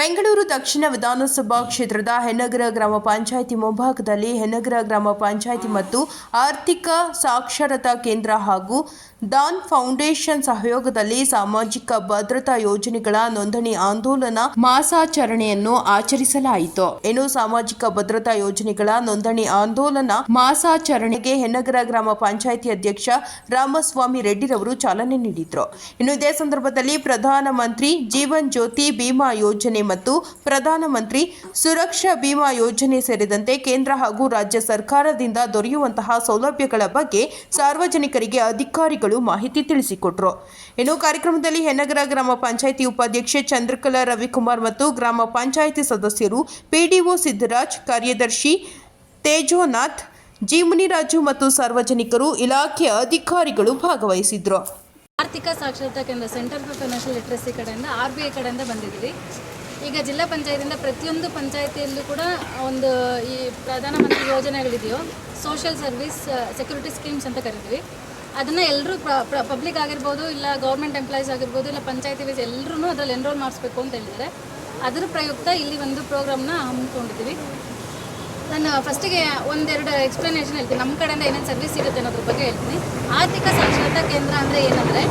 ಬೆಂಗಳೂರು ದಕ್ಷಿಣ ವಿಧಾನಸಭಾ ಕ್ಷೇತ್ರದ ಹೆನ್ನಗರ ಗ್ರಾಮ ಪಂಚಾಯಿತಿ ಮುಂಭಾಗದಲ್ಲಿ ಹೆನ್ನಗರ ಗ್ರಾಮ ಪಂಚಾಯಿತಿ ಮತ್ತು ಆರ್ಥಿಕ ಸಾಕ್ಷರತಾ ಕೇಂದ್ರ ಹಾಗೂ ದಾನ್ ಫೌಂಡೇಶನ್ ಸಹಯೋಗದಲ್ಲಿ ಸಾಮಾಜಿಕ ಭದ್ರತಾ ಯೋಜನೆಗಳ ನೋಂದಣಿ ಆಂದೋಲನ ಮಾಸಾಚರಣೆಯನ್ನು ಆಚರಿಸಲಾಯಿತು. ಇನ್ನು ಸಾಮಾಜಿಕ ಭದ್ರತಾ ಯೋಜನೆಗಳ ನೋಂದಣಿ ಆಂದೋಲನ ಮಾಸಾಚರಣೆಗೆ ಹೆನ್ನಗರ ಗ್ರಾಮ ಪಂಚಾಯಿತಿ ಅಧ್ಯಕ್ಷ ರಾಮಸ್ವಾಮಿ ರೆಡ್ಡಿರವರು ಚಾಲನೆ ನೀಡಿದರು. ಇನ್ನು ಇದೇ ಸಂದರ್ಭದಲ್ಲಿ ಪ್ರಧಾನಮಂತ್ರಿ ಜೀವನ್ ಜ್ಯೋತಿ ಬಿಮಾ ಯೋಜನೆ ಮತ್ತು ಪ್ರಧಾನಮಂತ್ರಿ ಸುರಕ್ಷಾ ಬಿಮಾ ಯೋಜನೆ ಸೇರಿದಂತೆ ಕೇಂದ್ರ ಹಾಗೂ ರಾಜ್ಯ ಸರ್ಕಾರದಿಂದ ದೊರೆಯುವಂತಹ ಸೌಲಭ್ಯಗಳ ಬಗ್ಗೆ ಸಾರ್ವಜನಿಕರಿಗೆ ಅಧಿಕಾರಿಗಳು ಮಾಹಿತಿ ತಿಳಿಸಿಕೊಟ್ಟರು. ಇನ್ನು ಕಾರ್ಯಕ್ರಮದಲ್ಲಿ ಹೆನ್ನಗರ ಗ್ರಾಮ ಪಂಚಾಯಿತಿ ಉಪಾಧ್ಯಕ್ಷೆ ಚಂದ್ರಕಲಾ ರವಿಕುಮಾರ್ ಮತ್ತು ಗ್ರಾಮ ಪಂಚಾಯಿತಿ ಸದಸ್ಯರು, ಪಿಡಿಒ ಸಿದ್ದರಾಜ್, ಕಾರ್ಯದರ್ಶಿ ತೇಜೋನಾಥ್, ಜಿ ಮುನಿರಾಜು ಮತ್ತು ಸಾರ್ವಜನಿಕರು, ಇಲಾಖೆಯ ಅಧಿಕಾರಿಗಳು ಭಾಗವಹಿಸಿದ್ರು. ಆರ್ಥಿಕ ಸಾಕ್ಷರತಾ ಕೇಂದ್ರ ಸೆಂಟರ್ ಫಾರ್ ಫೈನಾನ್ಷಿಯಲ್ ಲಿಟ್ರಸಿ ಕಡೆಯಿಂದ RBI ಕಡೆಯಿಂದ ಬಂದಿದ್ವಿ. ಈಗ ಜಿಲ್ಲಾ ಪಂಚಾಯತಿಯಿಂದ ಪ್ರತಿಯೊಂದು ಪಂಚಾಯತಿಯಲ್ಲೂ ಕೂಡ ಒಂದು ಈ ಪ್ರಧಾನಮಂತ್ರಿ ಯೋಜನೆಗಳಿದೆಯೋ ಸೋಷಿಯಲ್ ಸರ್ವಿಸ್ ಸೆಕ್ಯೂರಿಟಿ ಸ್ಕೀಮ್ಸ್ ಅಂತ ಕರಿತೀವಿ. ಅದನ್ನು ಎಲ್ಲರೂ ಪಬ್ಲಿಕ್ ಆಗಿರ್ಬೋದು, ಇಲ್ಲ ಗೌರ್ಮೆಂಟ್ ಎಂಪ್ಲಾಯೀಸ್ ಆಗಿರ್ಬೋದು, ಇಲ್ಲ ಪಂಚಾಯತಿ ವೈಸ್ ಎಲ್ಲರೂ ಅದರಲ್ಲಿ ಎನ್ರೋಲ್ ಮಾಡಿಸ್ಬೇಕು ಅಂತ ಹೇಳಿದರೆ ಅದರ ಪ್ರಯುಕ್ತ ಇಲ್ಲಿ ಒಂದು ಪ್ರೋಗ್ರಾಮ್ನ ಹಮ್ಮಿಕೊಂಡಿದ್ದೀವಿ. ನಾನು ಫಸ್ಟಿಗೆ ಒಂದೆರಡು ಎಕ್ಸ್ಪ್ಲನೇಷನ್ ಹೇಳ್ತೀನಿ. ನಮ್ಮ ಕಡೆಯಿಂದ ಏನೇನು ಸರ್ವಿಸ್ ಸಿಗುತ್ತೆ ಅನ್ನೋದ್ರ ಬಗ್ಗೆ ಹೇಳ್ತೀನಿ. ಆರ್ಥಿಕ ಸಾಕ್ಷರತಾ ಕೇಂದ್ರ ಅಂದರೆ ಏನಂದರೆ,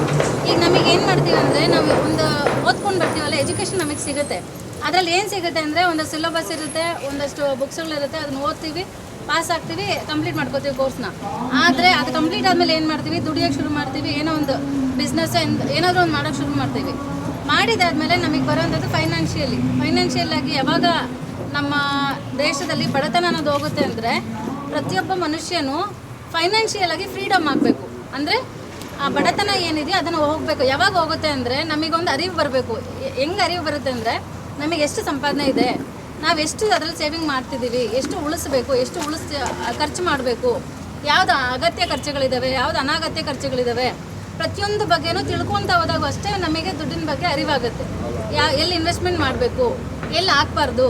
ಈಗ ನಮಗೆ ಏನು ಮಾಡ್ತೀವಿ ಅಂದರೆ, ನಾವು ಒಂದು ಓದ್ಕೊಂಡು ಬರ್ತೀವಲ್ಲ, ಎಜುಕೇಷನ್ ನಮಗೆ ಸಿಗುತ್ತೆ. ಅದರಲ್ಲಿ ಏನು ಸಿಗುತ್ತೆ ಅಂದರೆ, ಒಂದು ಸಿಲೆಬಸ್ ಇರುತ್ತೆ, ಒಂದಷ್ಟು ಬುಕ್ಸ್ಗಳಿರುತ್ತೆ, ಅದನ್ನು ಓದ್ತೀವಿ, ಪಾಸ್ ಆಗ್ತೀವಿ, ಕಂಪ್ಲೀಟ್ ಮಾಡ್ಕೋತೀವಿ ಕೋರ್ಸ್ನ. ಆದರೆ ಅದು ಕಂಪ್ಲೀಟ್ ಆದಮೇಲೆ ಏನು ಮಾಡ್ತೀವಿ, ದುಡಿಯೋಕ್ಕೆ ಶುರು ಮಾಡ್ತೀವಿ, ಏನೋ ಒಂದು ಬಿಸ್ನೆಸ್ ಏನಾದರೂ ಒಂದು ಮಾಡೋಕ್ಕೆ ಶುರು ಮಾಡ್ತೀವಿ. ಮಾಡಿದಾದಮೇಲೆ ನಮಗೆ ಬರೋವಂಥದ್ದು ಫೈನಾನ್ಷಿಯಲ್ ಆಗಿ ಯಾವಾಗ ನಮ್ಮ ದೇಶದಲ್ಲಿ ಬಡತನ ಅನ್ನೋದು ಹೋಗುತ್ತೆ ಅಂದರೆ, ಪ್ರತಿಯೊಬ್ಬ ಮನುಷ್ಯನು ಫೈನಾನ್ಷಿಯಲ್ ಆಗಿ ಫ್ರೀಡಮ್ ಆಗಬೇಕು. ಅಂದರೆ ಆ ಬಡತನ ಏನಿದೆಯೋ ಅದನ್ನು ಹೋಗಬೇಕು. ಯಾವಾಗ ಹೋಗುತ್ತೆ ಅಂದರೆ, ನಮಗೊಂದು ಅರಿವು ಬರಬೇಕು. ಹೆಂಗೆ ಅರಿವು ಬರುತ್ತೆ ಅಂದರೆ, ನಮಗೆ ಎಷ್ಟು ಸಂಪಾದನೆ ಇದೆ, ನಾವು ಎಷ್ಟು ಅದರಲ್ಲಿ ಸೇವಿಂಗ್ ಮಾಡ್ತಿದ್ದೀವಿ, ಎಷ್ಟು ಉಳಿಸ್ಬೇಕು, ಎಷ್ಟು ಖರ್ಚು ಮಾಡಬೇಕು, ಯಾವ್ದು ಅಗತ್ಯ ಖರ್ಚುಗಳಿದ್ದಾವೆ, ಯಾವ್ದು ಅನಾಗತ್ಯ ಖರ್ಚುಗಳಿದ್ದಾವೆ, ಪ್ರತಿಯೊಂದು ಬಗ್ಗೆನೂ ತಿಳ್ಕೊತ ಹೋದಾಗ ಅಷ್ಟೇ ನಮಗೆ ದುಡ್ಡಿನ ಬಗ್ಗೆ ಅರಿವಾಗುತ್ತೆ. ಎಲ್ಲಿ ಇನ್ವೆಸ್ಟ್ಮೆಂಟ್ ಮಾಡಬೇಕು, ಎಲ್ಲಿ ಹಾಕ್ಬಾರ್ದು,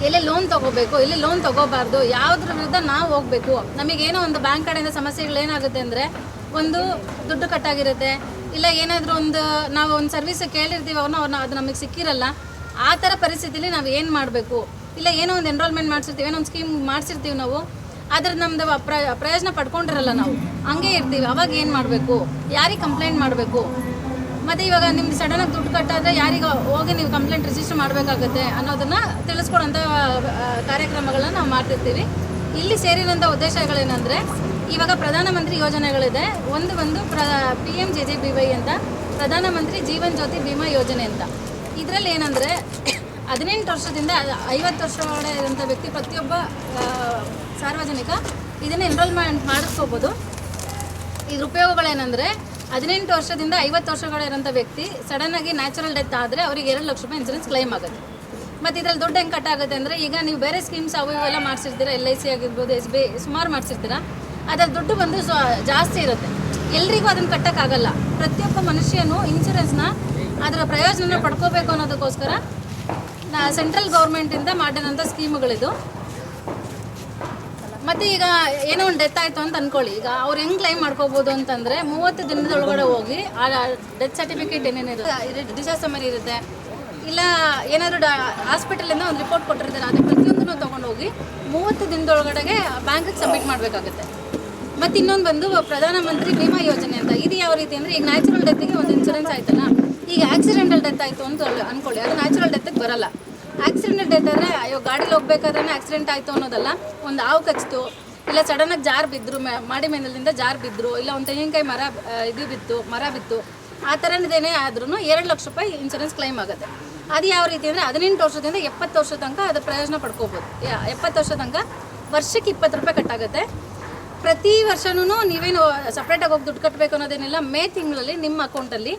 ಎಲ್ಲಿ ಲೋನ್ ತೊಗೋಬೇಕು, ಎಲ್ಲಿ ಲೋನ್ ತೊಗೋಬಾರ್ದು, ಯಾವುದ್ರ ವಿರುದ್ಧ ನಾವು ಹೋಗಬೇಕು. ನಮಗೇನೋ ಒಂದು ಬ್ಯಾಂಕ್ ಕಡೆಯಿಂದ ಸಮಸ್ಯೆಗಳೇನಾಗುತ್ತೆ ಅಂದರೆ, ಒಂದು ದುಡ್ಡು ಕಟ್ಟಾಗಿರುತ್ತೆ, ಇಲ್ಲ ಏನಾದರೂ ನಾವು ಒಂದು ಸರ್ವಿಸ್ ಕೇಳಿರ್ತೀವಿ, ಅದು ನಮಗೆ ಸಿಕ್ಕಿರಲ್ಲ. ಆ ಥರ ಪರಿಸ್ಥಿತಿಲಿ ನಾವು ಏನು ಮಾಡಬೇಕು, ಇಲ್ಲ ಏನೋ ಒಂದು ಎನ್ರೋಲ್ಮೆಂಟ್ ಮಾಡಿಸಿರ್ತೀವಿ, ಏನೋ ಒಂದು ಸ್ಕೀಮ್ ಮಾಡಿಸಿರ್ತೀವಿ, ನಾವು ಅದ್ರ ನಮ್ಮದು ಪ್ರಯೋಜನ ಪಡ್ಕೊಂಡಿರಲ್ಲ, ನಾವು ಹಂಗೆ ಇರ್ತೀವಿ. ಅವಾಗ ಏನು ಮಾಡಬೇಕು, ಯಾರಿಗೆ ಕಂಪ್ಲೇಂಟ್ ಮಾಡಬೇಕು, ಮತ್ತು ಇವಾಗ ನಿಮ್ಗೆ ಸಡನ್ನಾಗಿ ದುಡ್ಡು ಕಟ್ಟಾದರೆ ಯಾರಿಗೆ ಹೋಗಿ ನೀವು ಕಂಪ್ಲೇಂಟ್ ರಿಜಿಸ್ಟರ್ ಮಾಡಬೇಕಾಗತ್ತೆ ಅನ್ನೋದನ್ನು ತಿಳಿಸ್ಕೊಡೋಂಥ ಕಾರ್ಯಕ್ರಮಗಳನ್ನ ನಾವು ಮಾಡ್ತಿರ್ತೀವಿ. ಇಲ್ಲಿ ಸೇರಿರೋಂಥ ಉದ್ದೇಶಗಳೇನೆಂದರೆ, ಇವಾಗ ಪ್ರಧಾನಮಂತ್ರಿ ಯೋಜನೆಗಳಿದೆ. ಒಂದು PMJJBY ಅಂತ, ಪ್ರಧಾನಮಂತ್ರಿ ಜೀವನ್ ಜ್ಯೋತಿ ಬಿಮಾ ಯೋಜನೆ ಅಂತ. ಇದರಲ್ಲಿ ಏನಂದರೆ, 18 ವರ್ಷದಿಂದ 50 ವರ್ಷ ಒಳಗಡೆ ಇರೋಂಥ ವ್ಯಕ್ತಿ, ಪ್ರತಿಯೊಬ್ಬ ಸಾರ್ವಜನಿಕ ಇದನ್ನು ಎನ್ರೋಲ್ಮೆಂಟ್ ಮಾಡಿಸ್ಕೋಬೋದು. ಇದ್ರ ಉಪಯೋಗಗಳೇನೆಂದರೆ, 18 ವರ್ಷದಿಂದ 50 ವರ್ಷಗಳಿರೋಂಥ ವ್ಯಕ್ತಿ ಸಡನ್ನಾಗಿ ನ್ಯಾಚುರಲ್ ಡೆತ್ ಆದರೆ ಅವರಿಗೆ 2 ಲಕ್ಷ ರೂಪಾಯಿ ಇನ್ಸೂರೆನ್ಸ್ ಕ್ಲೈಮ್ ಆಗುತ್ತೆ. ಮತ್ತು ಇದರಲ್ಲಿ ದುಡ್ಡು ಹೆಂಗೆ ಕಟ್ಟಾಗುತ್ತೆ ಅಂದರೆ, ಈಗ ನೀವು ಬೇರೆ ಸ್ಕೀಮ್ಸ್ ಅವು ಇವೆಲ್ಲ ಮಾಡಿಸಿರ್ತೀರ, LIC ಆಗಿರ್ಬೋದು, SBI ಸುಮಾರು ಮಾಡಿಸಿರ್ತೀರ, ಅದರ ದುಡ್ಡು ಬಂದು ಜಾಸ್ತಿ ಇರುತ್ತೆ. ಎಲ್ರಿಗೂ ಅದನ್ನು ಕಟ್ಟೋಕ್ಕಾಗಲ್ಲ. ಪ್ರತಿಯೊಬ್ಬ ಮನುಷ್ಯನು ಇನ್ಸೂರೆನ್ಸ್ನ ಅದರ ಪ್ರಯೋಜನ ಪಡ್ಕೋಬೇಕು ಅನ್ನೋದಕ್ಕೋಸ್ಕರ ಸೆಂಟ್ರಲ್ ಗೌರ್ಮೆಂಟಿಂದ ಮಾಡಿರೋಂಥ ಸ್ಕೀಮ್ಗಳಿದು. ಮತ್ತು ಈಗ ಏನೋ ಒಂದು ಡೆತ್ ಆಯಿತು ಅಂತ ಅಂದ್ಕೊಳ್ಳಿ, ಈಗ ಅವ್ರು ಹೆಂಗೆ ಕ್ಲೈಮ್ ಮಾಡ್ಕೋಬೋದು ಅಂತಂದರೆ, 30 ದಿನದೊಳಗಡೆ ಹೋಗಿ ಆ ಡೆತ್ ಸರ್ಟಿಫಿಕೇಟ್ ಏನೇನಿರುತ್ತೆ, ಡಿಸಾಸ್ಟರ್ ಸಮರಿ ಇರುತ್ತೆ, ಇಲ್ಲ ಏನಾದರೂ ಹಾಸ್ಪಿಟಲಿಂದ ಒಂದು ರಿಪೋರ್ಟ್ ಕೊಟ್ಟಿರ್ತಾರೆ, ಅದು ಪ್ರತಿಯೊಂದನ್ನು ತೊಗೊಂಡೋಗಿ 30 ದಿನದೊಳಗಡೆಗೆ ಬ್ಯಾಂಕಿಗೆ ಸಬ್ಮಿಟ್ ಮಾಡಬೇಕಾಗುತ್ತೆ. ಮತ್ತು ಇನ್ನೊಂದು ಪ್ರಧಾನಮಂತ್ರಿ ವಿಮಾ ಯೋಜನೆ ಅಂತ. ಇದು ಯಾವ ರೀತಿ ಅಂದರೆ, ಈಗ ನ್ಯಾಚುರಲ್ ಡೆತ್ತಿಗೆ ಒಂದು ಇನ್ಸೂರೆನ್ಸ್ ಆಯ್ತಲ್ಲ, ಈಗ ಆಕ್ಸಿಡೆಂಟಲ್ ಡೆತ್ ಆಯಿತು ಅಂತ ಅಂದ್ಕೊಳ್ಳಿ, ಅದು ನ್ಯಾಚುರಲ್ ಡೆತ್ತಿಗೆ ಬರಲ್ಲ. ಆಕ್ಸಿಡೆಂಟಲ್ ಡೆತ್ ಅಂದರೆ, ಅಯ್ಯೋ ಗಾಡೀಲಿ ಹೋಗ್ಬೇಕಾದ್ರೆ ಆಕ್ಸಿಡೆಂಟ್ ಆಯಿತು ಅನ್ನೋದಲ್ಲ, ಒಂದು ಹಾವು ಕಚ್ಚಿತು, ಇಲ್ಲ ಸಡನ್ನಾಗಿ ಜಾರು ಬಿದ್ದರು, ಮಾಡಿ ಮೇಲಿಂದ ಜಾರು ಬಿದ್ದರು, ಇಲ್ಲ ಒಂದು ತೆಂಗಿನಕಾಯಿ ಮರ ಬಿತ್ತು, ಆ ಥರದ್ದೇನೇ ಆದ್ರೂ 2 ಲಕ್ಷ ರೂಪಾಯಿ ಇನ್ಸೂರೆನ್ಸ್ ಕ್ಲೈಮ್ ಆಗುತ್ತೆ. ಅದು ಯಾವ ರೀತಿ ಅಂದರೆ, 18 ವರ್ಷದಿಂದ 70 ವರ್ಷ ತನಕ ಅದು ಪ್ರಯೋಜನ ಪಡ್ಕೋಬೋದು. 70 ವರ್ಷ ತನಕ ವರ್ಷಕ್ಕೆ 20 ರೂಪಾಯಿ ಕಟ್ಟಾಗುತ್ತೆ. ಪ್ರತಿ ವರ್ಷವೂ ನೀವೇನು ಸಪ್ರೇಟಾಗಿ ಹೋಗಿ ದುಡ್ಡು ಕಟ್ಟಬೇಕು ಅನ್ನೋದೇನಿಲ್ಲ. ಮೇ ತಿಂಗಳಲ್ಲಿ ನಿಮ್ಮ ಅಕೌಂಟಲ್ಲಿ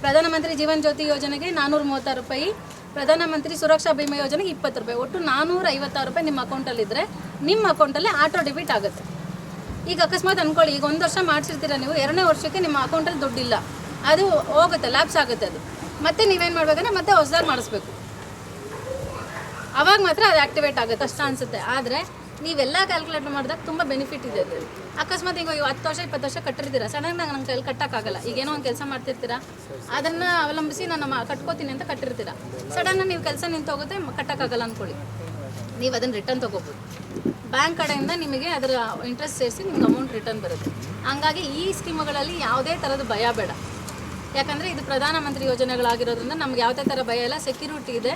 ಪ್ರಧಾನಮಂತ್ರಿ ಜೀವನ್ ಜ್ಯೋತಿ ಯೋಜನೆಗೆ 436 ರೂಪಾಯಿ, ಪ್ರಧಾನಮಂತ್ರಿ ಸುರಕ್ಷಾ ಬಿಮಾ ಯೋಜನೆಗೆ 20 ರೂಪಾಯಿ, ಒಟ್ಟು 456 ರೂಪಾಯಿ ನಿಮ್ಮ ಅಕೌಂಟಲ್ಲಿದ್ದರೆ ನಿಮ್ಮ ಅಕೌಂಟಲ್ಲಿ ಆಟೋ ಡೆಬಿಟ್ ಆಗುತ್ತೆ. ಈಗ ಅಕಸ್ಮಾತ್ ಅಂದ್ಕೊಳ್ಳಿ, ಈಗ 1 ವರ್ಷ ಮಾಡಿಸಿರ್ತೀರ ನೀವು, 2ನೇ ವರ್ಷಕ್ಕೆ ನಿಮ್ಮ ಅಕೌಂಟಲ್ಲಿ ದುಡ್ಡಿಲ್ಲ, ಅದು ಹೋಗುತ್ತೆ, ಲ್ಯಾಪ್ಸ್ ಆಗುತ್ತೆ. ಅದು ಮತ್ತೆ ನೀವೇನು ಮಾಡಬೇಕಂದ್ರೆ ಮತ್ತೆ ಹೊಸದಾಗಿ ಮಾಡಿಸ್ಬೇಕು, ಅವಾಗ ಮಾತ್ರ ಅದು ಆ್ಯಕ್ಟಿವೇಟ್ ಆಗುತ್ತೆ, ಕಷ್ಟ ಅನಿಸುತ್ತೆ. ಆದರೆ ನೀವೆಲ್ಲ ಕ್ಯಾಲ್ಕುಲೇಟ್ ಮಾಡಿದಾಗ ತುಂಬ ಬೆನಿಫಿಟ್ ಇದೆ ಅದರಲ್ಲಿ. ಅಕಸ್ಮಾತ್ ಈಗ 10 ವರ್ಷ 20 ವರ್ಷ ಕಟ್ಟಿರ್ತೀರಾ, ಸಡನ್ನಾಗಿ ನಂಗೆ ಕೈಲಿ ಕಟ್ಟೋಕ್ಕಾಗಲ್ಲ. ಈಗ ಏನೋ ಒಂದು ಕೆಲಸ ಮಾಡ್ತಿರ್ತೀರಾ, ಅದನ್ನು ಅವಲಂಬಿಸಿ ನಾನು ಕಟ್ಕೋತೀನಿ ಅಂತ ಕಟ್ಟಿರ್ತೀರಾ, ಸಡನ್ನಾಗಿ ನೀವು ಕೆಲಸ ನಿಂತೋಗುತ್ತೆ, ಕಟ್ಟೋಕ್ಕಾಗಲ್ಲ ಅಂದ್ಕೊಳ್ಳಿ, ನೀವು ಅದನ್ನು ರಿಟರ್ನ್ ತೊಗೋಬೋದು. ಬ್ಯಾಂಕ್ ಕಡೆಯಿಂದ ನಿಮಗೆ ಅದರ ಇಂಟ್ರೆಸ್ಟ್ ಸೇರಿಸಿ ನಿಮ್ಗೆ ಅಮೌಂಟ್ ರಿಟರ್ನ್ ಬರುತ್ತೆ. ಹಂಗಾಗಿ ಈ ಸ್ಕೀಮುಗಳಲ್ಲಿ ಯಾವುದೇ ಥರದ ಭಯ ಬೇಡ. ಯಾಕಂದರೆ ಇದು ಪ್ರಧಾನಮಂತ್ರಿ ಯೋಜನೆಗಳಾಗಿರೋದ್ರಿಂದ ನಮ್ಗೆ ಯಾವುದೇ ಥರ ಭಯ ಇಲ್ಲ, ಸೆಕ್ಯೂರಿಟಿ ಇದೆ.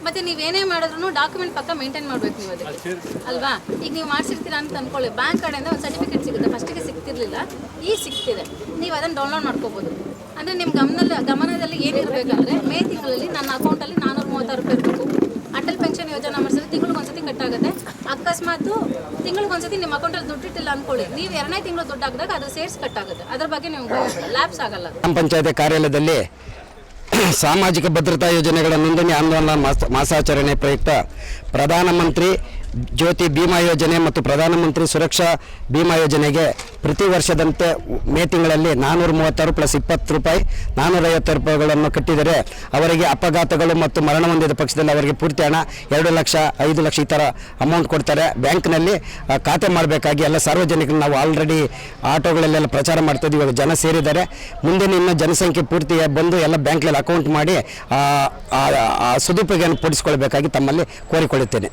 ಮತ್ತು ನೀವೇನೇ ಮಾಡಿದ್ರು ಡಾಕ್ಯುಮೆಂಟ್ ಪಕ್ಕ ಮೇಂಟೈನ್ ಮಾಡಬೇಕು ನೀವು ಅದಕ್ಕೆ, ಅಲ್ವಾ? ಈಗ ನೀವು ಮಾಡಿಸಿರ್ತೀರ ಅಂತ ಅಂದ್ಕೊಳ್ಳಿ, ಬ್ಯಾಂಕ್ ಕಡೆಯಿಂದ ಒಂದು ಸರ್ಟಿಫಿಕೇಟ್ ಸಿಗುತ್ತೆ, ಫಸ್ಟಿಗೆ ಸಿಗ್ತಿರ್ಲಿಲ್ಲ, ಈಗ ಸಿಗ್ತಿದೆ. ನೀವು ಅದನ್ನು ಡೌನ್ಲೋಡ್ ಮಾಡ್ಕೋಬೋದು. ಅಂದರೆ ನಿಮ್ಮ ಗಮನದಲ್ಲಿ ಏನಿರಬೇಕಂದ್ರೆ, ಮೇ ತಿಂಗಳಲ್ಲಿ ನನ್ನ ಅಕೌಂಟಲ್ಲಿ 436 ರೂಪಾಯಿ ಇರಬೇಕು. ಅಟಲ್ ಪೆನ್ಷನ್ ಯೋಜನಾ ಮಾಡಿಸಿದ್ರೆ ತಿಂಗಳಿಗೊಂದ್ಸತಿ ಕಟ್ಟಾಗುತ್ತೆ. ಅಕಸ್ಮಾತ್ ತಿಂಗಳಿಗೊಂದ್ಸತಿ ನಿಮ್ಮ ಅಕೌಂಟಲ್ಲಿ ದುಡ್ಡಿಟ್ಟಿಲ್ಲ ಅಂದ್ಕೊಳ್ಳಿ, ನೀವು 2ನೇ ತಿಂಗಳು ದುಡ್ಡು ಹಾಕಿದಾಗ ಅದು ಸೇರಿಸಿ ಕಟ್ಟಾಗುತ್ತೆ. ಅದ್ರ ಬಗ್ಗೆ ನೀವು ಲ್ಯಾಬ್ಸ್ ಆಗಲ್ಲ. ಗ್ರಾಮ ಪಂಚಾಯತಿ ಕಾರ್ಯಾಲಯದಲ್ಲಿ ಸಾಮಾಜಿಕ ಭದ್ರತಾ ಯೋಜನೆಗಳ ನೋಂದಣಿ ಆಂದೋಲನ ಮಾಸಾಚರಣೆ ಪ್ರಯುಕ್ತ ಪ್ರಧಾನಮಂತ್ರಿ ಜ್ಯೋತಿ ಬಿಮಾ ಯೋಜನೆ ಮತ್ತು ಪ್ರಧಾನಮಂತ್ರಿ ಸುರಕ್ಷಾ ಬಿಮಾ ಯೋಜನೆಗೆ ಪ್ರತಿ ವರ್ಷದಂತೆ ಮೇ ತಿಂಗಳಲ್ಲಿ 436 ಪ್ಲಸ್ 20 ರೂಪಾಯಿ 450 ರೂಪಾಯಿಗಳನ್ನು ಕಟ್ಟಿದರೆ ಅವರಿಗೆ ಅಪಘಾತಗಳು ಮತ್ತು ಮರಣ ಹೊಂದಿದ ಪಕ್ಷದಲ್ಲಿ ಅವರಿಗೆ ಪೂರ್ತಿ ಹಣ 2 ಲಕ್ಷ 5 ಲಕ್ಷ ಈ ಥರ ಅಮೌಂಟ್ ಕೊಡ್ತಾರೆ. ಬ್ಯಾಂಕ್ನಲ್ಲಿ ಖಾತೆ ಮಾಡಬೇಕಾಗಿ ಎಲ್ಲ ಸಾರ್ವಜನಿಕರು ನಾವು ಆಲ್ರೆಡಿ ಆಟೋಗಳಲ್ಲೆಲ್ಲ ಪ್ರಚಾರ ಮಾಡ್ತಿದ್ದೀವಿ. ಇವಾಗ ಜನ ಸೇರಿದ್ದಾರೆ. ಮುಂದೆ ಇನ್ನು ಜನಸಂಖ್ಯೆ ಪೂರ್ತಿ ಬಂದು ಎಲ್ಲ ಬ್ಯಾಂಕ್ನಲ್ಲಿ ಅಕೌಂಟ್ ಮಾಡಿ ಸದುಪಯೋಗ ಪಡಿಸಿಕೊಳ್ಬೇಕಾಗಿ ತಮ್ಮಲ್ಲಿ ಕೋರಿಕೊಳ್ಳುತ್ತೇನೆ.